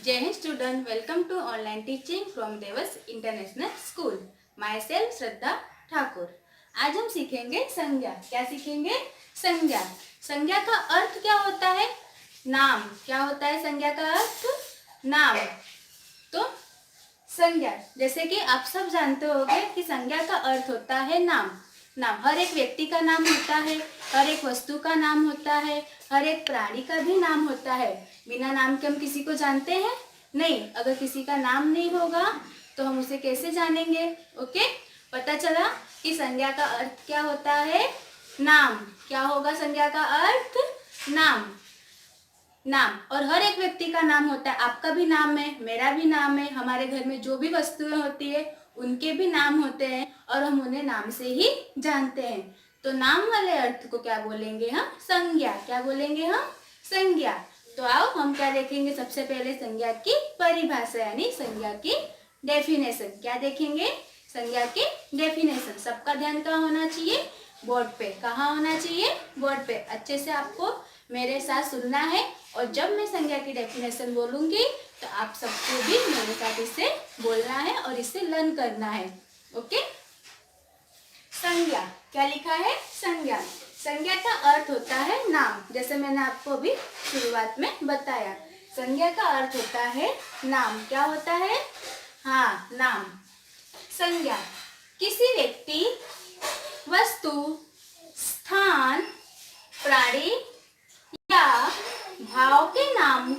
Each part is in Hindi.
जय Hind student, welcome to online teaching from Dewas international school. My self Shraddha Thakur. आज हम सीखेंगे संज्ञा। क्या सीखेंगे? संज्ञा। संज्ञा का अर्थ क्या होता है? नाम। क्या होता है संज्ञा का अर्थ? नाम। तो संज्ञा, जैसे कि आप सब जानते होंगे कि संज्ञा का अर्थ होता है नाम। नाम हर एक व्यक्ति का नाम होता है, हर एक वस्तु का नाम होता है, हर एक प्राणी का भी नाम होता है। बिना नाम के हम किसी को जानते हैं? नहीं। अगर किसी का नाम नहीं होगा तो हम उसे कैसे जानेंगे? ओके, पता चला कि संज्ञा का अर्थ क्या होता है? नाम। क्या होगा संज्ञा का अर्थ? नाम। नाम। और हर एक व्यक्ति का नाम होता है। आपका भी नाम है, मेरा भी नाम है, हमारे घर में जो भी वस्तुएं होती है उनके भी नाम होते हैं और हम उन्हें नाम से ही जानते हैं। तो नाम वाले अर्थ को क्या बोलेंगे हम? संज्ञा। क्या बोलेंगे हम? संज्ञा। तो आओ हम क्या देखेंगे? सबसे पहले संज्ञा की परिभाषा यानी संज्ञा की डेफिनेशन। क्या देखेंगे? संज्ञा की डेफिनेशन। सबका ध्यान कहाँ होना चाहिए? बोर्ड पे। कहाँ होना चाहिए? बोर्ड पे। अच्छे से आपको मेरे साथ सुनना है और जब मैं संज्ञा की डेफिनेशन बोलूंगी तो आप सबको भी मेरे साथ इसे बोलना है और इसे लर्न करना है। ओके। संज्ञा। क्या लिखा है? संज्ञा। संज्ञा का अर्थ होता है नाम। जैसे मैंने आपको अभी शुरुआत में बताया, संज्ञा का अर्थ होता है नाम। क्या होता है? हाँ, नाम। संज्ञा किसी व्यक्ति, वस्तु, स्थान, प्राणी या भाव के नाम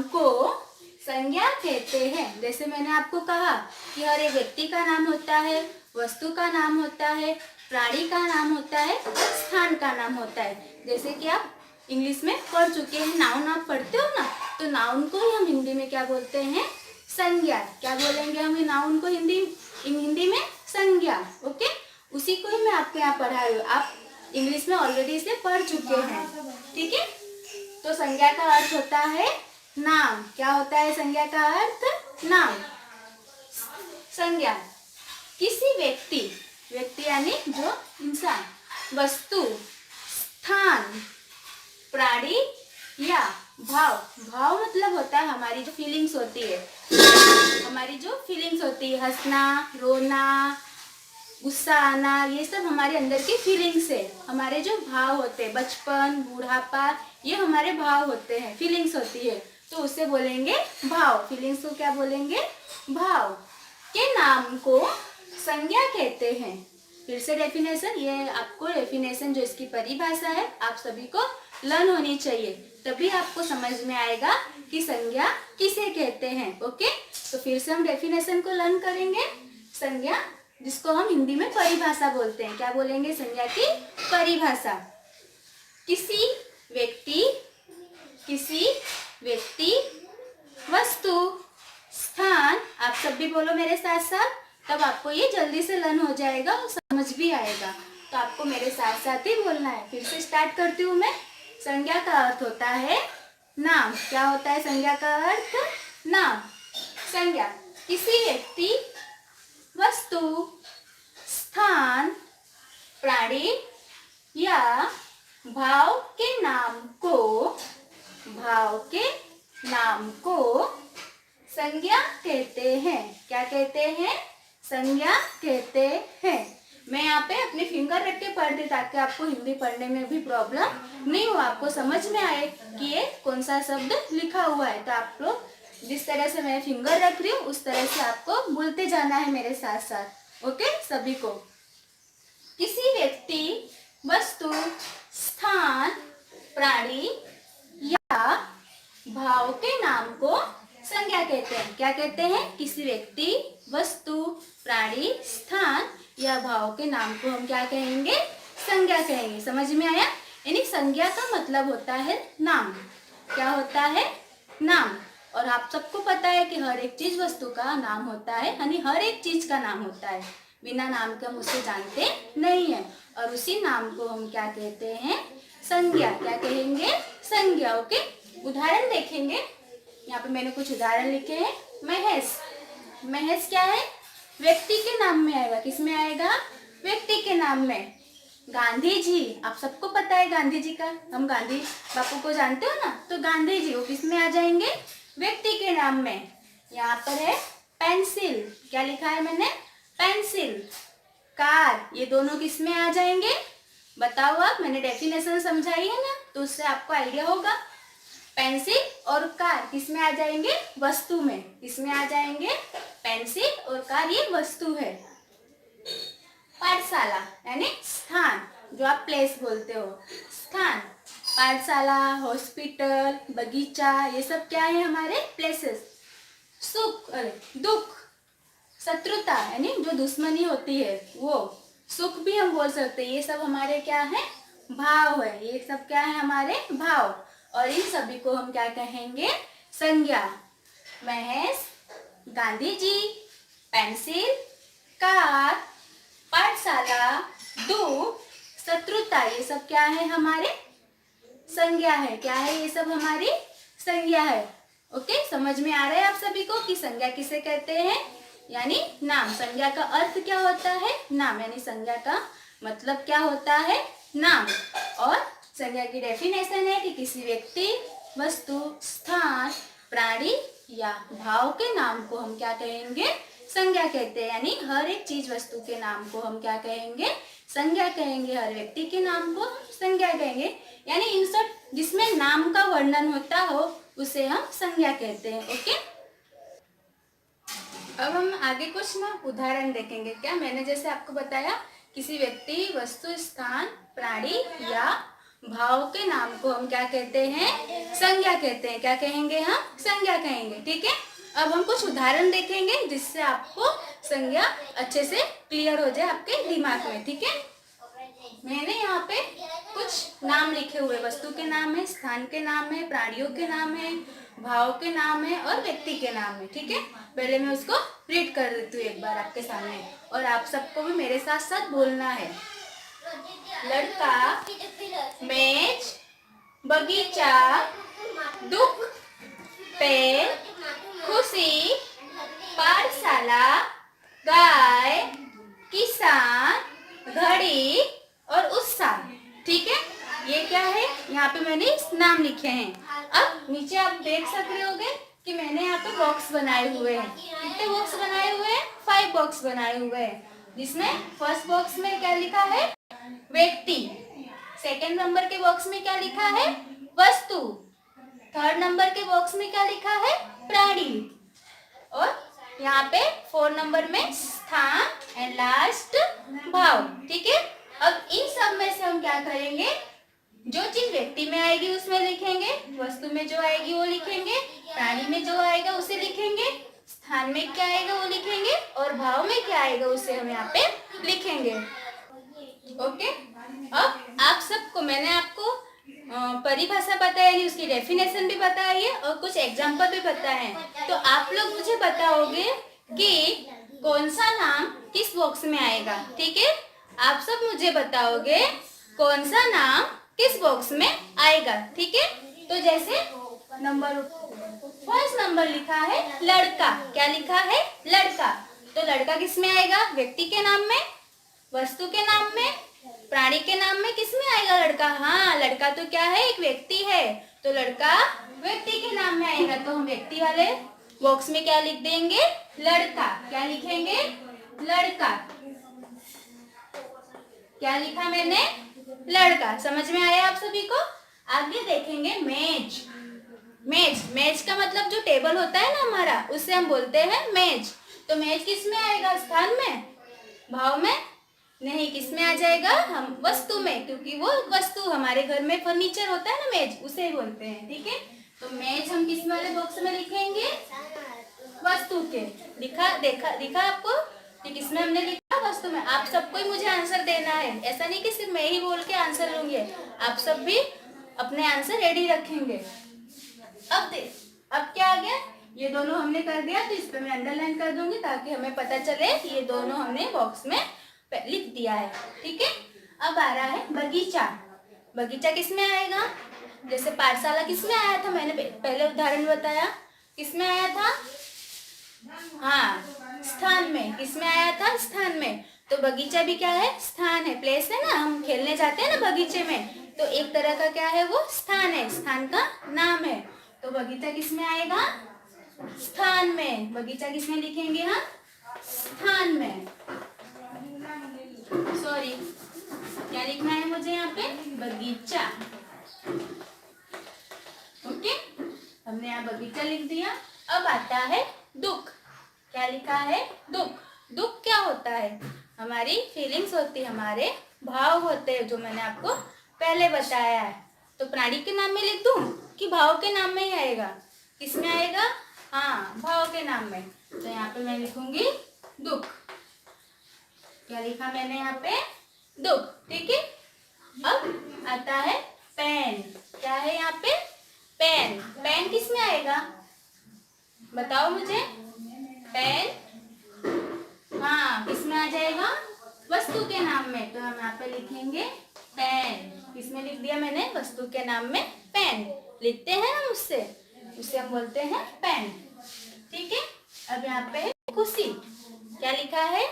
को संज्ञा कहते हैं। जैसे मैंने आपको कहा कि हर एक व्यक्ति का नाम होता है, वस्तु का नाम होता है, प्राणी का नाम होता है, स्थान का नाम होता है। जैसे कि आप इंग्लिश में पढ़ चुके हैं, नाउन आप पढ़ते हो ना, तो नाउन को ही हम हिंदी में क्या बोलते हैं? संज्ञा। क्या बोलेंगे हम नाउन को हिंदी में? संज्ञा। ओके, उसी को ही मैं आपके यहाँ पढ़ा रही हूँ। आप इंग्लिश में ऑलरेडी इसे पढ़ चुके हैं, ठीक है। तो संज्ञा का अर्थ होता है नाम। क्या होता है संज्ञा का अर्थ? नाम। संज्ञा किसी व्यक्ति यानी जो इंसान, वस्तु, स्थान, प्राणी या भाव मतलब होता है हमारी जो फीलिंग्स होती है, हंसना, रोना, गुस्सा आना, ये सब हमारे अंदर की फीलिंग्स है। हमारे जो भाव होते हैं, बचपन, बुढ़ापा, ये हमारे भाव होते हैं, फीलिंग्स होती है, तो उसे बोलेंगे भाव। फीलिंग्स को क्या बोलेंगे? भाव के नाम को संज्ञा कहते हैं। फिर से डेफिनेशन, ये आपको डेफिनेशन जो इसकी परिभाषा है आप सभी को लर्न होनी चाहिए, तभी आपको समझ में आएगा कि संज्ञा किसे कहते हैं। ओके, तो फिर से हम डेफिनेशन को लर्न करेंगे। संज्ञा, जिसको हम हिंदी में परिभाषा बोलते हैं। क्या बोलेंगे? संज्ञा की परिभाषा। किसी व्यक्ति, वस्तु, स्थान, आप सब भी बोलो मेरे साथ साथ, तब आपको ये जल्दी से लर्न हो जाएगा और समझ भी आएगा। तो आपको मेरे साथ साथ ही बोलना है। फिर से स्टार्ट करती हूँ मैं। संज्ञा का अर्थ होता है नाम। क्या होता है संज्ञा का अर्थ? नाम। संज्ञा किसी व्यक्ति, वस्तु, स्थान, प्राणी या भाव के नाम को संज्ञा कहते हैं। क्या कहते हैं? संज्ञा कहते हैं। मैं यहाँ पे अपने फिंगर रख के पढ़ दी ताकि आपको हिंदी पढ़ने में भी प्रॉब्लम नहीं हो, आपको समझ में आए कि ये कौन सा शब्द लिखा हुआ है। तो आप लोग जिस तरह से मैं फिंगर रख रही हूँ उस तरह से आपको बोलते जाना है मेरे साथ साथ। ओके, सभी को। किसी व्यक्ति, वस्तु, स्थान, प्राणी या भाव के नाम को संज्ञा कहते हैं। क्या कहते हैं? किसी व्यक्ति, वस्तु, प्राणी, स्थान या भाव के नाम को हम क्या कहेंगे? संज्ञा कहेंगे। समझ में आया? यानी संज्ञा का मतलब होता है नाम। क्या होता है? नाम। और आप सबको पता है कि हर एक चीज, वस्तु का नाम होता है, यानी हर एक चीज का नाम होता है। बिना नाम के हम उसे जानते नहीं है, और उसी नाम को हम क्या कहते हैं? संज्ञा। क्या कहेंगे? संज्ञा। ओके, उदाहरण देखेंगे। यहाँ पे मैंने कुछ उदाहरण लिखे हैं। महेश। महेश क्या है? व्यक्ति के नाम में आएगा। किस में आएगा? व्यक्ति के नाम में। गांधी जी, आप सबको पता है गांधी जी का, हम गांधी बापू को जानते हो ना, तो गांधी जी वो किस में आ जाएंगे, व्यक्ति के नाम में। यहाँ पर है पेंसिल, क्या लिखा है मैंने, पेंसिल। कार, ये दोनों किस में आ जाएंगे, बताओ आप, मैंने डेफिनेशन समझाई है ना, तो उससे आपको आइडिया होगा। पेंसिल और कार किस में आ जाएंगे, वस्तु में। किस में आ जाएंगे, पेंसिल और कार, ये वस्तु है। पाठशाला यानी स्थान, जो आप प्लेस बोलते हो, स्थान। पाठशाला, हॉस्पिटल, बगीचा, ये सब क्या है हमारे प्लेसेस। सुख, दुख, शत्रुता यानी जो दुश्मनी होती है वो, सुख भी हम बोल सकते हैं। ये सब हमारे क्या है, भाव है। ये सब क्या है, हमारे भाव। और इन सभी को हम क्या कहेंगे, संज्ञा। महेश, गांधी जी, पेंसिल, कार, पाठशाला, दुख, शत्रुता, ये सब क्या है, हमारे संज्ञा है। क्या है, ये सब हमारी संज्ञा है। ओके, समझ में आ रहा है आप सभी को कि संज्ञा किसे कहते हैं, यानी नाम। संज्ञा का अर्थ क्या होता है, नाम, यानी संज्ञा का मतलब क्या होता है, नाम। और संज्ञा की डेफिनेशन है कि किसी व्यक्ति, वस्तु, स्थान, प्राणी या भाव के नाम को हम क्या कहेंगे, संज्ञा कहते हैं। यानी हर एक चीज वस्तु के नाम को हम क्या कहेंगे, संज्ञा कहेंगे। हर व्यक्ति के नाम को संज्ञा कहेंगे। यानी इन सब जिसमें नाम का वर्णन होता हो उसे हम संज्ञा कहते हैं। ओके, अब हम आगे कुछ ना उदाहरण देखेंगे। क्या मैंने जैसे आपको बताया, किसी व्यक्ति, वस्तु, स्थान, प्राणी या भाव के नाम को हम क्या कहते हैं, संज्ञा कहते हैं। क्या कहेंगे, हम संज्ञा कहेंगे। ठीक है, अब हम कुछ उदाहरण देखेंगे जिससे आपको संज्ञा अच्छे से क्लियर हो जाए आपके दिमाग में। ठीक है, मैंने यहाँ पे कुछ नाम लिखे हुए, वस्तु के नाम है, स्थान के नाम है, प्राणियों के नाम है, भाव के नाम है और व्यक्ति के नाम है। ठीक है, पहले मैं उसको रीड कर देती हूँ एक बार आपके सामने, और आप सबको भी मेरे साथ साथ बोलना है। लड़का, मेज, बगीचा, दुख, पेड़, खुशी, पाठशाला, गाय, किसान, घड़ी और उत्साह। ठीक है, ये क्या है, यहाँ पे मैंने नाम लिखे हैं। अब नीचे आप देख सक रहे होगे कि मैंने यहाँ पे बॉक्स बनाए हुए हैं। कितने बॉक्स बनाए हुए हैं, 5 बॉक्स बनाए हुए हैं। जिसमें फर्स्ट बॉक्स में क्या लिखा है, व्यक्ति। सेकंड नंबर के बॉक्स में क्या लिखा है, वस्तु। थर्ड नंबर के बॉक्स में क्या लिखा है, प्राणी। और यहाँ पे 4 नंबर में स्थान एंड लास्ट भाव। ठीक है, अब इन सब में से हम क्या करेंगे, जो चीज व्यक्ति में आएगी उसमें लिखेंगे, वस्तु में जो आएगी वो लिखेंगे, प्राणी में जो आएगा उसे लिखेंगे, स्थान में क्या आएगा वो लिखेंगे, और भाव में क्या आएगा उसे हम यहाँ पे लिखेंगे। ओके, अब आप सबको मैंने आपको परिभाषा बताई, उसकी डेफिनेशन भी बताई है और कुछ एग्जाम्पल भी बताए हैं। तो आप लोग मुझे बताओगे कि कौन सा नाम किस बॉक्स में आएगा। ठीक है, आप सब मुझे बताओगे कौन सा नाम किस बॉक्स में आएगा। ठीक है, तो जैसे नंबर फर्स्ट नंबर लिखा है लड़का। क्या लिखा है, लड़का। तो लड़का किस में आएगा, व्यक्ति के नाम में, वस्तु के नाम में, प्राणी के नाम में। किस में आएगा लड़का, हाँ लड़का तो क्या है, एक व्यक्ति है, तो लड़का व्यक्ति के नाम में आएगा। तो हम व्यक्ति वाले बॉक्स में क्या लिख देंगे, लड़का। क्या लिखेंगे, लड़का। क्या लिखा मैंने, लड़का। समझ में आया आप सभी को। आगे देखेंगे मेज। मेज, मेज का मतलब जो टेबल होता है ना हमारा, उससे हम बोलते हैं मेज। तो मेज किस में आएगा, स्थान में, भाव में नहीं, किस में आ जाएगा, हम वस्तु में, क्योंकि वो वस्तु हमारे घर में फर्नीचर होता है ना मेज, उसे बोलते हैं। ठीक है, तो मेज हम किस वाले बॉक्स में लिखेंगे, वस्तु के। दिखा आपको कि किसमें हमने लिखा, वस्तु में। आप सबको ही मुझे आंसर देना है, ऐसा नहीं कि सिर्फ मैं ही बोल के आंसर लूंगी, आप सब भी अपने आंसर रेडी रखेंगे। अब क्या आ गया, ये दोनों हमने कर दिया, तो इस पे मैं अंडरलाइन कर दूंगी ताकि हमें पता चले कि ये दोनों हमने बॉक्स में लिख दिया है। ठीक है, अब आ रहा है बगीचा। बगीचा किस में आएगा, जैसे पाठशाला किस में आया था, मैंने पहले उदाहरण बताया, किस में आया था, हाँ स्थान में। किस में आया था, स्थान में। तो बगीचा भी क्या है, स्थान है, प्लेस है ना, हम खेलने जाते हैं ना बगीचे में, तो एक तरह का क्या है वो स्थान है, स्थान का नाम है। तो बगीचा किस में आएगा, स्थान में। बगीचा किस में लिखेंगे हम, स्थान में। सॉरी, क्या लिखना है मुझे यहाँ पे, बगीचा। ओके, हमने यहाँ बगीचा लिख दिया। अब आता है दुख। क्या लिखा है, दुख। दुख क्या होता है, हमारी फीलिंग्स होती है, हमारे भाव होते हैं, जो मैंने आपको पहले बताया है। तो प्राणी के नाम में लिख दूं कि भाव के नाम में ही आएगा, किस में आएगा, हाँ भाव के नाम में। तो यहाँ पे मैं लिखूंगी दुख। क्या लिखा मैंने यहाँ पे, दुख। ठीक है, अब आता है पेन। क्या है यहाँ पे, पेन। पेन किस में आएगा, बताओ मुझे, पेन, हाँ किस में आ जाएगा, वस्तु के नाम में। तो हम यहाँ पे लिखेंगे पेन। किस में लिख दिया मैंने, वस्तु के नाम में पेन। लिखते हैं हम उससे, उसे हम बोलते हैं पेन। ठीक है, अब यहाँ पे खुशी। क्या लिखा है,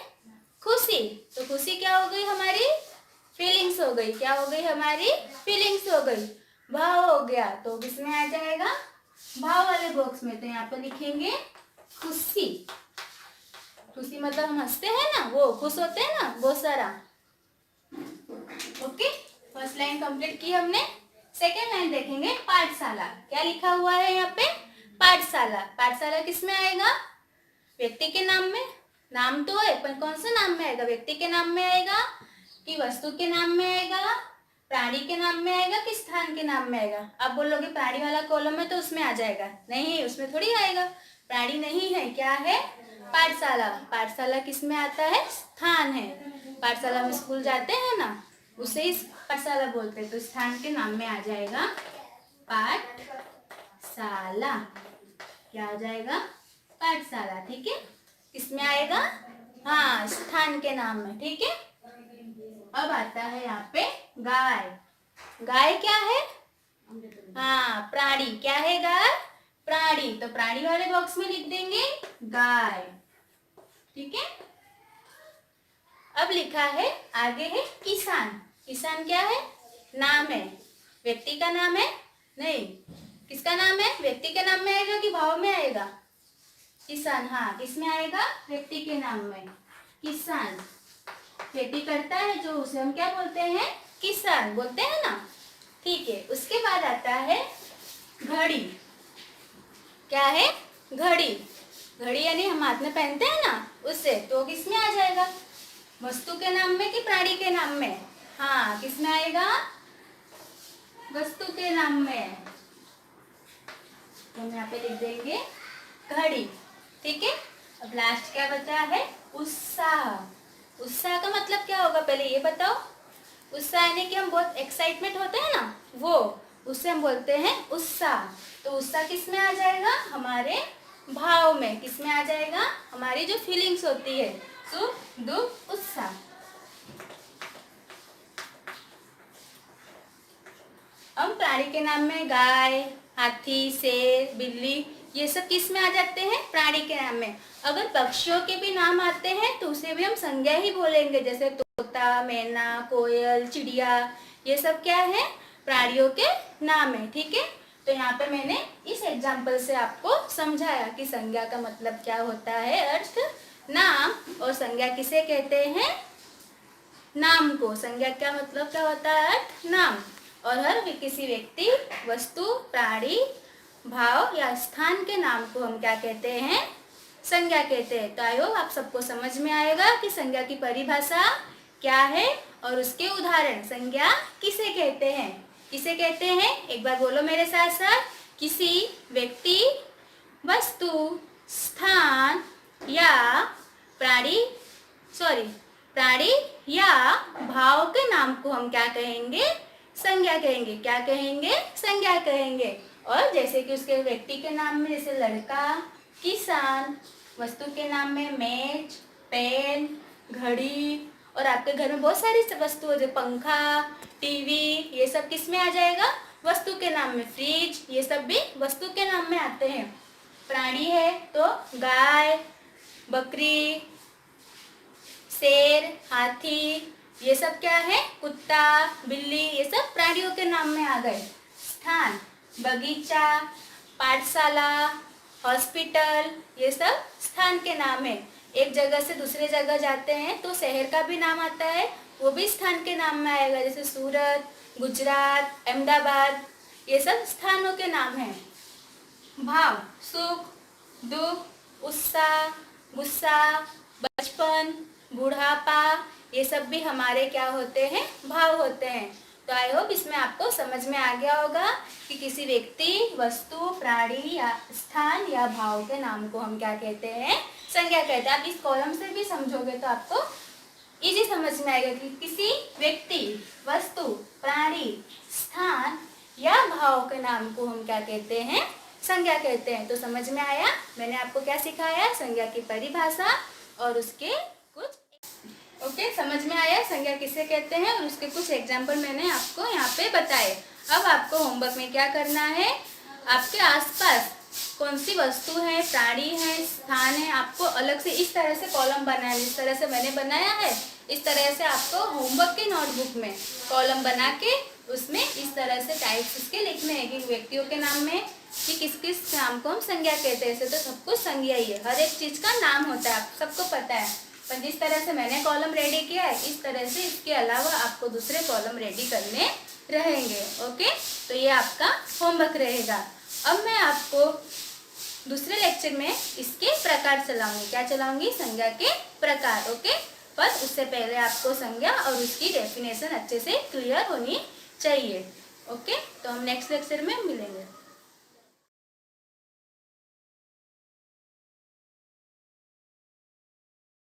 खुशी। तो खुशी क्या हो गई, हमारी फीलिंग्स हो गई। क्या हो गई, हमारी फीलिंग्स हो गई, भाव हो गया। तो किसमें आ जाएगा, भाव वाले बॉक्स में। तो यहाँ पे लिखेंगे खुशी। खुशी मतलब हम हंसते हैं ना, वो खुश होते हैं ना, बहुत सारा। ओके, फर्स्ट लाइन कंप्लीट की हमने। सेकेंड लाइन देखेंगे, पाठशाला। क्या लिखा हुआ है यहाँ पे, पाठशाला। पाठशाला किस में आएगा, व्यक्ति के नाम में। नाम तो है पर कौन से नाम में आएगा, व्यक्ति के नाम में आएगा कि वस्तु के नाम में आएगा, प्राणी के नाम में आएगा कि स्थान के नाम में आएगा। आप बोलोगे प्राणी वाला कॉलम है तो उसमें आ जाएगा, नहीं उसमें थोड़ी आएगा, प्राणी नहीं है। क्या है, पाठशाला। पाठशाला किस में आता है, स्थान है। पाठशाला में स्कूल जाते हैं ना, उसे ही पाठशाला बोलते हैं। तो स्थान के नाम में आ जाएगा पाठशाला। क्या आ जाएगा, पाठशाला। ठीक है, किसमें आएगा, हाँ स्थान के नाम में। ठीक है, अब आता है यहाँ पे गाय। गाय क्या है, हाँ प्राणी। क्या है गाय, प्राणी। तो प्राणी वाले बॉक्स में लिख देंगे गाय। ठीक है, अब लिखा है, आगे है किसान। किसान क्या है, नाम है, व्यक्ति का नाम है, नहीं किसका नाम है, व्यक्ति के नाम में आएगा कि भाव में आएगा, किसान। हाँ किस में आएगा, व्यक्ति के नाम में। किसान खेती करता है जो, उसे हम क्या बोलते हैं, किसान बोलते हैं ना। ठीक है, उसके बाद आता है घड़ी। क्या है, घड़ी। घड़ी यानी हम हाथ में पहनते हैं ना, उससे। तो किस में आ जाएगा, वस्तु के नाम में कि प्राणी के नाम में, हाँ किस में आएगा, वस्तु के नाम में। तो हम यहाँ पे लिख देंगे घड़ी। ठीक है, अब लास्ट क्या बचा है, उत्साह। उत्साह का मतलब क्या होगा, पहले ये बताओ। उत्साह यानी कि हम बहुत एक्साइटमेंट होते हैं ना, वो, उससे हम बोलते हैं उत्साह। तो उत्साह किस में आ जाएगा, हमारे भाव में। किस में आ जाएगा, हमारी जो फीलिंग्स होती है, सुख दुख उत्साह। हम प्राणी के नाम में गाय, हाथी, शेर, बिल्ली, ये सब किस में आ जाते हैं, प्राणी के नाम में। अगर पक्षियों के भी नाम आते हैं तो उसे भी हम संज्ञा ही बोलेंगे, जैसे तोता, मैना, कोयल, चिड़िया, ये सब क्या है, प्राणियों के नाम है। ठीक है, तो यहाँ पे मैंने इस एग्जाम्पल से आपको समझाया कि संज्ञा का मतलब क्या होता है, अर्थ नाम, और संज्ञा किसे कहते हैं, नाम को। संज्ञा का मतलब क्या होता है, अर्थ नाम। और हर किसी व्यक्ति, वस्तु, प्राणी, भाव या स्थान के नाम को हम क्या कहते हैं, संज्ञा कहते हैं। तो आई होप आप सबको समझ में आएगा कि संज्ञा की परिभाषा क्या है और उसके उदाहरण। संज्ञा किसे कहते हैं, किसे कहते हैं, एक बार बोलो मेरे साथ साथ। किसी व्यक्ति, वस्तु, स्थान या प्राणी प्राणी या भाव के नाम को हम क्या कहेंगे, संज्ञा कहेंगे। क्या कहेंगे, संज्ञा कहेंगे। और जैसे कि उसके व्यक्ति के नाम में जैसे लड़का, किसान, वस्तु के नाम में मेज, पेन, घड़ी, और आपके घर में बहुत सारी वस्तु है, जैसे पंखा, टीवी, ये सब किस में आ जाएगा, वस्तु के नाम में। फ्रिज, ये सब भी वस्तु के नाम में आते हैं। प्राणी है तो गाय, बकरी, शेर, हाथी, ये सब क्या है? कुत्ता, बिल्ली, ये सब प्राणियों के नाम में आ गए। स्थान, बगीचा, पाठशाला, हॉस्पिटल, ये सब स्थान के नाम है। एक जगह से दूसरे जगह जाते हैं तो शहर का भी नाम आता है, वो भी स्थान के नाम में आएगा, जैसे सूरत, गुजरात, अहमदाबाद, ये सब स्थानों के नाम हैं। भाव, सुख, दुख, उत्साह, गुस्सा, बचपन, बुढ़ापा, ये सब भी हमारे क्या होते हैं? भाव होते हैं। तो आई होप इसमें आपको समझ में आ गया होगा कि किसी व्यक्ति, वस्तु, प्राणी या स्थान या भाव के नाम को हम क्या कहते हैं? संज्ञा कहते हैं। आप इस कॉलम से भी समझोगे तो आपको इजी समझ में आएगा कि किसी व्यक्ति, वस्तु, प्राणी, स्थान या भाव के नाम को हम क्या कहते हैं? संज्ञा कहते हैं। तो समझ में आया? मैंने आपको क्या सिखाया? संज्ञा की परिभाषा और उसके कुछ ओके समझ में आया संज्ञा किसे कहते हैं और उसके कुछ एग्जाम्पल मैंने आपको यहाँ पे बताए। अब आपको होमवर्क में क्या करना है? आपके आसपास कौन सी वस्तु है, प्राणी है, स्थान है, आपको अलग से इस तरह से कॉलम बनाना है। जिस तरह से मैंने बनाया है इस तरह से आपको होमवर्क की नोटबुक में कॉलम बना के उसमें इस तरह से टाइप्स इसके लिखने हैं कि व्यक्तियों के नाम में कि किस किस नाम को हम संज्ञा कहते हैं। ऐसे तो सब कुछ संज्ञा ही है, हर एक चीज का नाम होता है, आप सबको पता है। पर जिस तरह से मैंने कॉलम रेडी किया है इस तरह से इसके अलावा आपको दूसरे कॉलम रेडी करने रहेंगे। ओके, तो ये आपका होमवर्क रहेगा। अब मैं आपको दूसरे लेक्चर में इसके प्रकार चलाऊंगी। क्या चलाऊंगी? संज्ञा के प्रकार। ओके, पर उससे पहले आपको संज्ञा और उसकी डेफिनेशन अच्छे से क्लियर होनी चाहिए। ओके, तो हम नेक्स्ट लेक्चर में मिलेंगे।